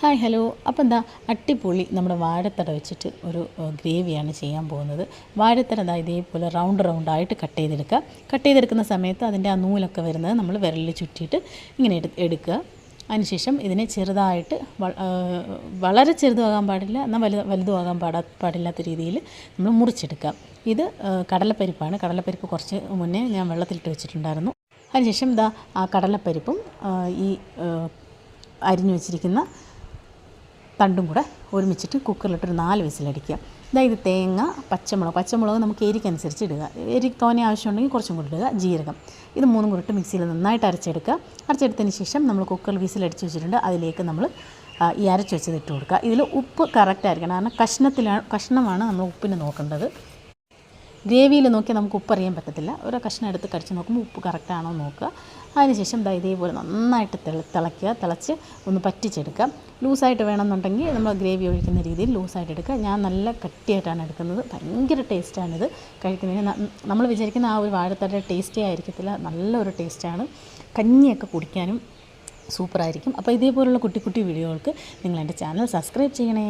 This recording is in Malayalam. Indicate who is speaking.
Speaker 1: Hi hello. അപ്പോൾ എന്താ അട്ടിപ്പൊളി നമ്മുടെ വാഴത്തട വെച്ചിട്ട് ഒരു ഗ്രേവിയാണ് ചെയ്യാൻ പോകുന്നത്. വാഴത്തട ഇതേപോലെ റൗണ്ടായിട്ട് കട്ട് ചെയ്തെടുക്കുന്ന സമയത്ത് അതിൻ്റെ ആ നൂലൊക്കെ വരുന്നത് നമ്മൾ വിരലിൽ ചുറ്റിയിട്ട് ഇങ്ങനെ എടുക്കുക. അതിനുശേഷം ഇതിനെ ചെറുതായിട്ട് വളരെ ചെറുതുമാകാൻ പാടില്ല, എന്നാൽ വലുതുമാകാൻ പാടില്ലാത്ത രീതിയിൽ നമ്മൾ മുറിച്ചെടുക്കുക. ഇത് കടലപ്പരിപ്പാണ്. കടലപ്പരിപ്പ് കുറച്ച് മുന്നേ ഞാൻ വെള്ളത്തിലിട്ട് വെച്ചിട്ടുണ്ടായിരുന്നു. അതിനുശേഷം ആ കടലപ്പരിപ്പും ഈ അരിഞ്ഞു വെച്ചിരിക്കുന്ന തണ്ടും കൂടെ ഒരുമിച്ചിട്ട് കുക്കറിലിട്ടൊരു 4 വിസിലടിക്കുക. ഇത് തേങ്ങ, പച്ചമുളക് നമുക്ക് എരിക്കനുസരിച്ച് ഇടുക. തോനെ ആവശ്യമുണ്ടെങ്കിൽ കുറച്ചും കൂടി ഇടുക. ജീരകം, ഇത് 3 കൂടി ഇട്ട് മിക്സിയിൽ നന്നായിട്ട് അരച്ചെടുക്കുക. അരച്ചെടുത്തതിന് ശേഷം നമ്മൾ കുക്കറിൽ വിസിലടിച്ച് വെച്ചിട്ടുണ്ട്. അതിലേക്ക് നമ്മൾ ഈ അരച്ച് വെച്ചത് ഇട്ട് കൊടുക്കുക. ഇതിൽ ഉപ്പ് കറക്റ്റായിരിക്കണം, കാരണം കഷ്ണമാണ് നമ്മൾ ഉപ്പിന് നോക്കേണ്ടത്. ഗ്രേവിയിൽ നോക്കിയാൽ നമുക്ക് ഉപ്പ് അറിയാൻ പറ്റത്തില്ല. ഓരോ കഷ്ണം എടുത്ത് കടിച്ച് നോക്കുമ്പോൾ ഉപ്പ് കറക്റ്റാണോ നോക്കുക. അതിനുശേഷം ഇതേപോലെ നന്നായിട്ട് തിളച്ച് ഒന്ന് പറ്റിച്ചെടുക്കുക. ലൂസായിട്ട് വേണമെന്നുണ്ടെങ്കിൽ നമ്മൾ ഗ്രേവി ഒഴിക്കുന്ന രീതിയിൽ ലൂസായിട്ട് എടുക്കുക. ഞാൻ നല്ല കട്ടിയായിട്ടാണ് എടുക്കുന്നത്. ഭയങ്കര ടേസ്റ്റാണിത് കഴിക്കുന്നതിന്. നമ്മൾ വിചാരിക്കുന്ന ആ ഒരു വാഴത്തടയുടെ ടേസ്റ്റേ ആയിരിക്കത്തില്ല, നല്ലൊരു ടേസ്റ്റാണ്. കഞ്ഞിയൊക്കെ കുടിക്കാനും സൂപ്പറായിരിക്കും. അപ്പോൾ ഇതേപോലുള്ള കുട്ടി വീഡിയോകൾക്ക് നിങ്ങൾ എൻ്റെ ചാനൽ സബ്സ്ക്രൈബ് ചെയ്യണേ.